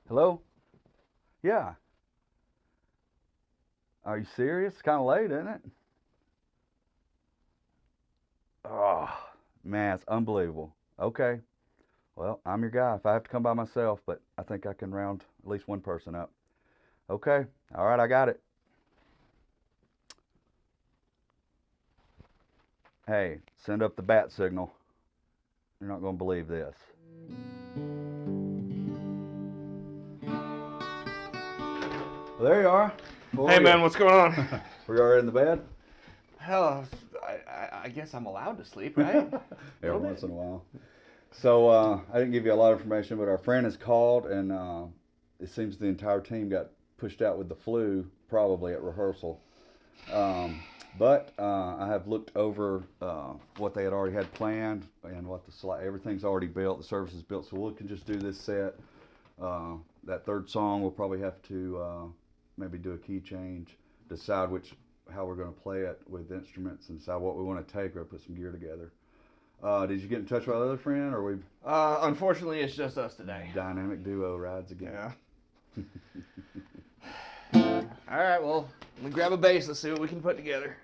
Hello? Yeah. Are you serious? It's kind of late, isn't it? Oh, man, it's unbelievable. Okay. Well, I'm your guy. If I have to come by myself, but I think I can round at least one person up. Okay. All right, I got it. Hey, send up the bat signal. You're not going to believe this. Well, there you are. Where Hey are man, you? what's going on? Were you already in the bed? Hell, I guess I'm allowed to sleep, right? Every once in a while. So I didn't give you a lot of information, but our friend has called, and it seems the entire team got pushed out with the flu, probably at rehearsal. Um, but I have looked over what they had already had planned and what everything's already built. The service is built, so we can just do this set. That third song, we'll probably have to maybe do a key change, decide how we're going to play it with instruments, and decide what we want to take, or put some gear together. Did you get in touch with our other friend, or we Unfortunately, it's just us today. dynamic duo rides again? Yeah. All right, well, let me grab a bass. Let's see what we can put together.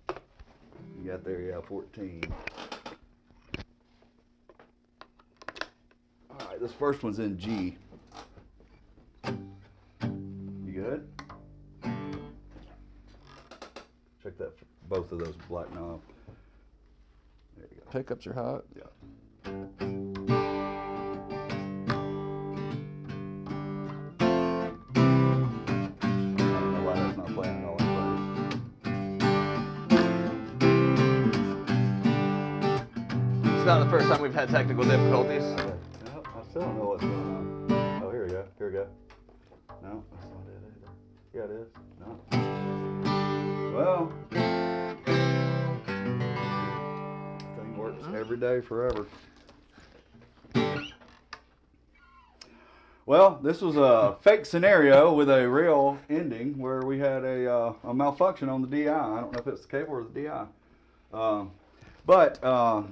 You got there, yeah, 14. All right, this first one's in G. You good? Check that, both of those black knobs. There you go. Pickups are hot. Yeah. I don't know why that's not playing at all It's not the first time we've had technical difficulties. Okay. No, I still don't know what's going on. Oh, here we go. Here we go. No, that's not it either. Yeah, it is. No. Well, thing works every day forever. Well, this was a fake scenario with a real ending where we had a malfunction on the DI. I don't know if it's the cable or the DI. But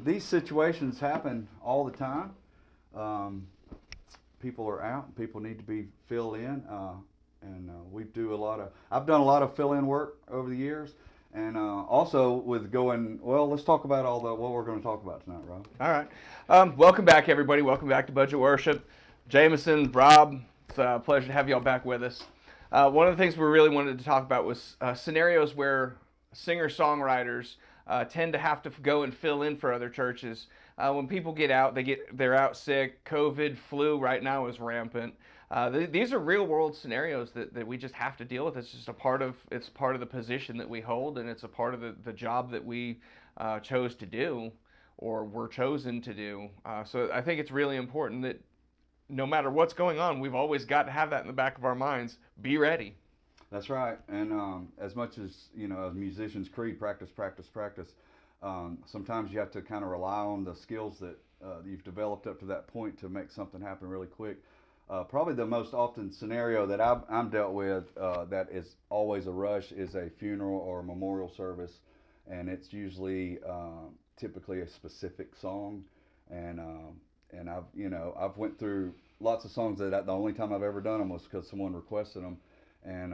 these situations happen all the time. People are out. People need to be filled in. And we do I've done a lot of fill-in work over the years. And also with let's talk about what we're going to talk about tonight, Rob. All right. Welcome back, everybody. Welcome back to Budget Worship. Jameson, Rob, it's a pleasure to have y'all back with us. One of the things we really wanted to talk about was scenarios where singer-songwriters tend to have to go and fill in for other churches. When people get out, they're out sick. COVID, flu right now is rampant. These are real-world scenarios that we just have to deal with. It's just it's part of the position that we hold, and it's a part of the job that we chose to do or were chosen to do. So I think it's really important that no matter what's going on, we've always got to have that in the back of our minds. Be ready. That's right. And as much as, a musician's creed, practice, practice, practice, sometimes you have to kind of rely on the skills that you've developed up to that point to make something happen really quick. Probably the most often scenario that I'm dealt with that is always a rush is a funeral or a memorial service. And it's usually typically a specific song. And I've went through lots of songs that the only time I've ever done them was because someone requested them. And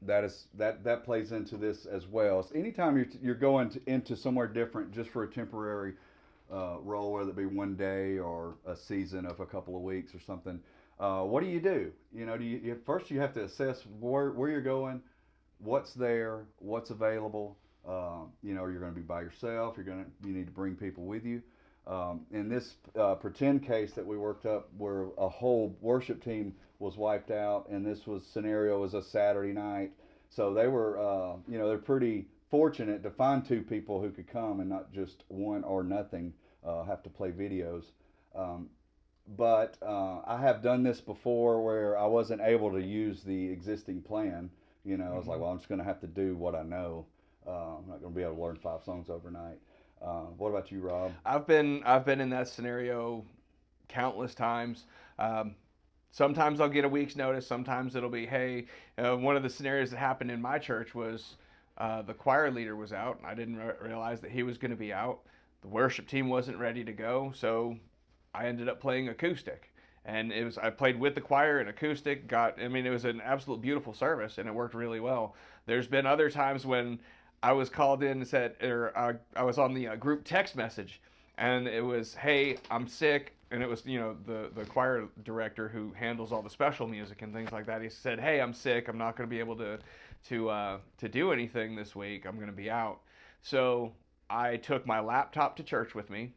that plays into this as well. So anytime you're going into somewhere different just for a temporary role, whether it be one day or a season of a couple of weeks or something, what do? First you have to assess where you're going, what's there, what's available. You're going to be by yourself. You need to bring people with you. In this pretend case that we worked up, where a whole worship team was wiped out, and this scenario was a Saturday night, so they were, they're pretty fortunate to find two people who could come and not just one or nothing have to play videos. But I have done this before where I wasn't able to use the existing plan. I was like, well, I'm just going to have to do what I know. I'm not going to be able to learn 5 songs overnight. What about you, Rob? I've been in that scenario countless times. Sometimes I'll get a week's notice. Sometimes it'll be, hey, one of the scenarios that happened in my church was the choir leader was out. I didn't realize that he was going to be out. The worship team wasn't ready to go, so I ended up playing acoustic. And I played with the choir and acoustic. It was an absolute beautiful service, and it worked really well. There's been other times when I was called in and said, or I was on the group text message, and it was, "Hey, I'm sick," and it was the choir director who handles all the special music and things like that. He said, "Hey, I'm sick. I'm not going to be able to do anything this week. I'm going to be out." So I took my laptop to church with me,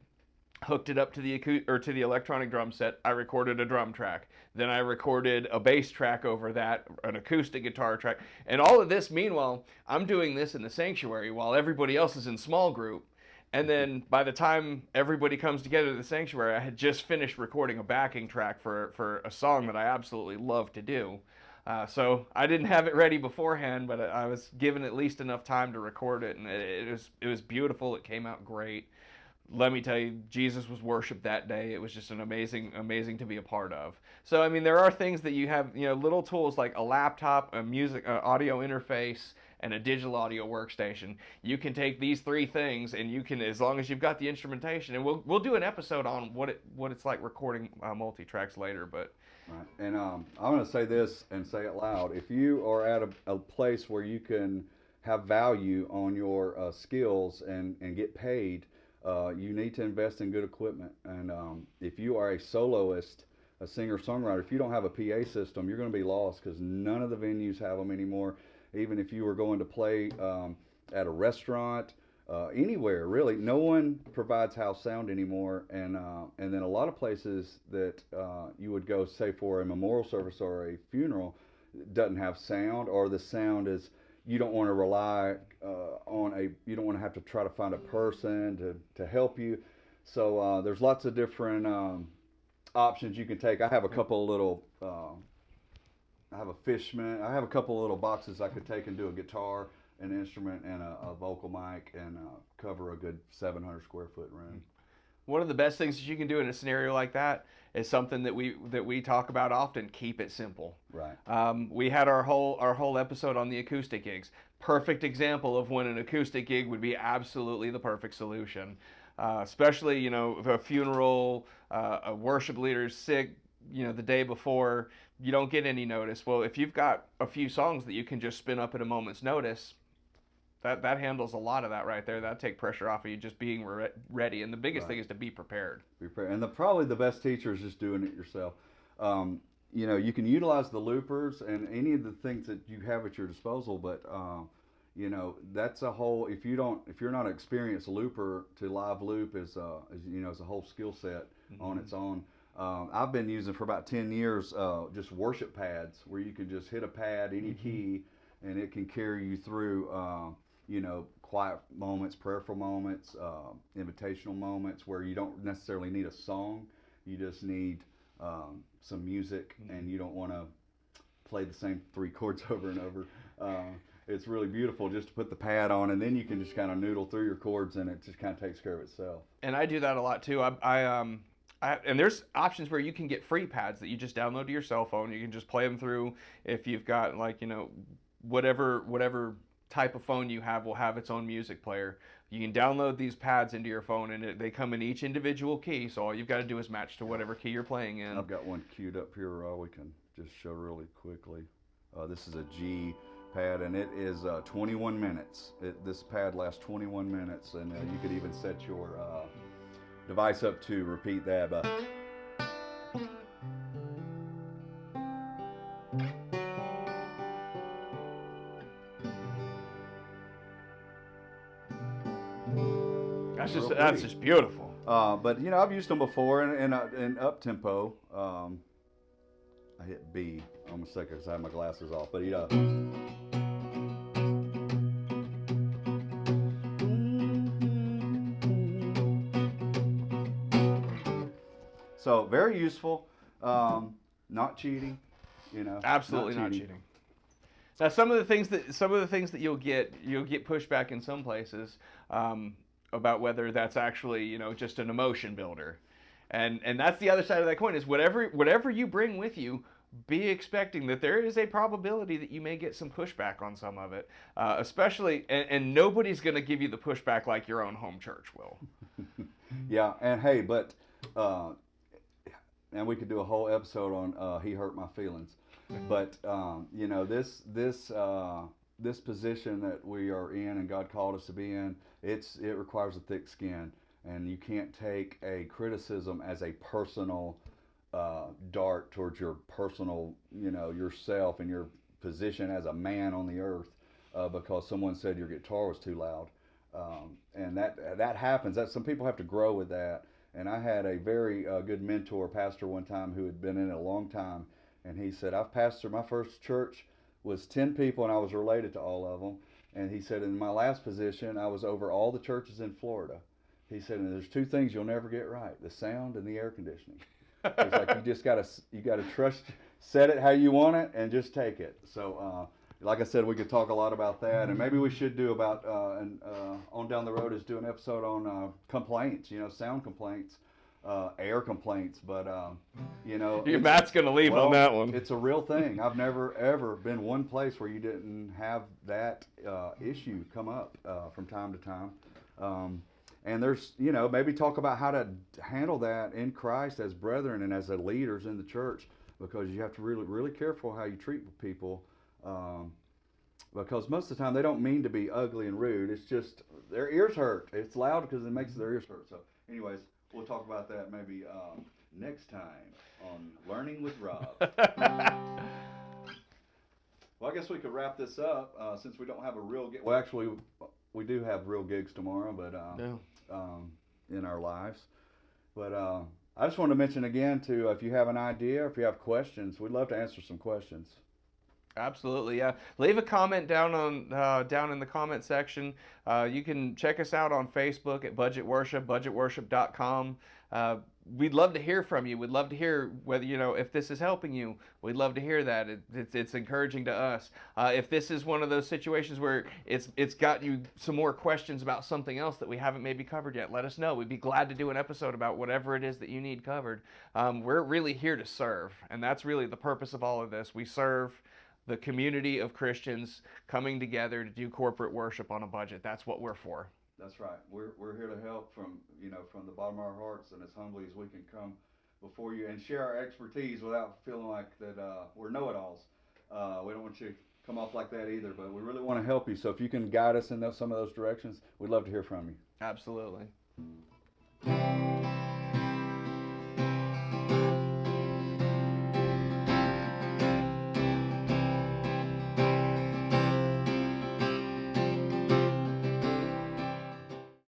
hooked it up to the electronic drum set. I recorded a drum track. Then I recorded a bass track over that, an acoustic guitar track. And all of this, meanwhile, I'm doing this in the sanctuary while everybody else is in small group. And then by the time everybody comes together to the sanctuary, I had just finished recording a backing track for a song that I absolutely love to do. So I didn't have it ready beforehand, but I was given at least enough time to record it, and it was beautiful. It came out great. Let me tell you, Jesus was worshipped that day. It was just an amazing to be a part of. So, I mean, there are things that you have, little tools like a laptop, a audio interface, and a digital audio workstation. You can take these three things, and you can, as long as you've got the instrumentation, and we'll do an episode on what it's like recording multi-tracks later, but. Right. And I'm going to say this and say it loud. If you are at a place where you can have value on your skills and get paid, you need to invest in good equipment. And if you are a soloist, a singer-songwriter, if you don't have a PA system, you're going to be lost because none of the venues have them anymore. Even if you were going to play at a restaurant, anywhere really, no one provides house sound anymore. And then a lot of places that you would go, say for a memorial service or a funeral, doesn't have sound, or the sound is, you don't want to rely you don't want to have to try to find a person to help you. So there's lots of different options you can take. I have a couple of little, I have a Fishman. I have a couple of little boxes I could take and do a guitar, an instrument, and a vocal mic, and cover a good 700 square foot room. One of the best things that you can do in a scenario like that is something that we talk about often: keep it simple. Right. We had our whole episode on the acoustic gigs. Perfect example of when an acoustic gig would be absolutely the perfect solution. Especially, a funeral, a worship leader's sick, the day before, you don't get any notice. Well, if you've got a few songs that you can just spin up at a moment's notice, that handles a lot of that right there. That'll take pressure off of you just being ready. And the biggest thing is to be prepared. And probably the best teacher is just doing it yourself. You can utilize the loopers and any of the things that you have at your disposal, but that's a whole. If you're not an experienced looper, to live loop is a whole skill set on its own. I've been using for about 10 years just worship pads where you can just hit a pad, any key, and it can carry you through, quiet moments, prayerful moments, invitational moments where you don't necessarily need a song. You just need some music, and you don't want to play the same 3 chords over and over. It's really beautiful just to put the pad on, and then you can just kind of noodle through your chords, and it just kind of takes care of itself. And I do that a lot too. And there's options where you can get free pads that you just download to your cell phone. You can just play them through. If you've got whatever type of phone you have will have its own music player. You can download these pads into your phone, and they come in each individual key. So all you've got to do is match to whatever key you're playing in. I've got one queued up here. We can just show really quickly. This is a G pad, and it is 21 minutes. This pad lasts 21 minutes, and you could even set your device up to repeat that. That's just beautiful. But I've used them before in up tempo. I hit B on a second because I have my glasses off, but so very useful, not cheating, Absolutely not cheating. Now, some of the things that you'll get pushback in some places about whether that's actually just an emotion builder, and that's the other side of that coin. Is whatever you bring with you, be expecting that there is a probability that you may get some pushback on some of it, especially, and nobody's going to give you the pushback like your own home church will. Yeah, and hey, but and we could do a whole episode on He Hurt My Feelings. But you know, this position that we are in and God called us to be in, it requires a thick skin, and you can't take a criticism as a personal dart towards your personal, you know, yourself and your position as a man on the earth because someone said your guitar was too loud. And that happens. That some people have to grow with that. And I had a very good mentor, pastor, one time who had been in it a long time, and he said, "I've pastored, my first church was 10 people, and I was related to all of them." And he said, "In my last position, I was over all the churches in Florida." He said, "And there's two things you'll never get right: the sound and the air conditioning." He's like, you gotta trust, set it how you want it, and just take it. So, like I said, we could talk a lot about that, and maybe we should do about on down the road is do an episode on complaints. You know, sound complaints, air complaints. But you know, Matt's gonna leave on that one. It's a real thing. I've never ever been one place where you didn't have that issue come up from time to time. And there's, you know, maybe talk about how to handle that in Christ as brethren and as the leaders in the church, because you have to really, really careful how you treat people, because most of the time they don't mean to be ugly and rude. It's just their ears hurt. It's loud because it makes their ears hurt. So, anyways, we'll talk about that maybe next time on Learning with Rob. Well, I guess we could wrap this up since we don't have a real gig. Well, actually, we do have real gigs tomorrow, but in our lives. But I just want to mention again, too, if you have an idea, if you have questions, we'd love to answer some questions. Absolutely, yeah. Leave a comment down in the comment section. You can check us out on Facebook at Budget Worship, budgetworship.com. We'd love to hear from you. We'd love to hear whether, you know, if this is helping you. We'd love to hear that. It's encouraging to us. If this is one of those situations where it's got you some more questions about something else that we haven't maybe covered yet, let us know. We'd be glad to do an episode about whatever it is that you need covered. We're really here to serve, and that's really the purpose of all of this. We serve the community of Christians coming together to do corporate worship on a budget. That's what we're for. That's right. We're here to help from the bottom of our hearts and as humbly as we can come before you and share our expertise without feeling like that we're know-it-alls. We don't want you to come off like that either, but we really want to help you. So if you can guide us in some of those directions, we'd love to hear from you. Absolutely.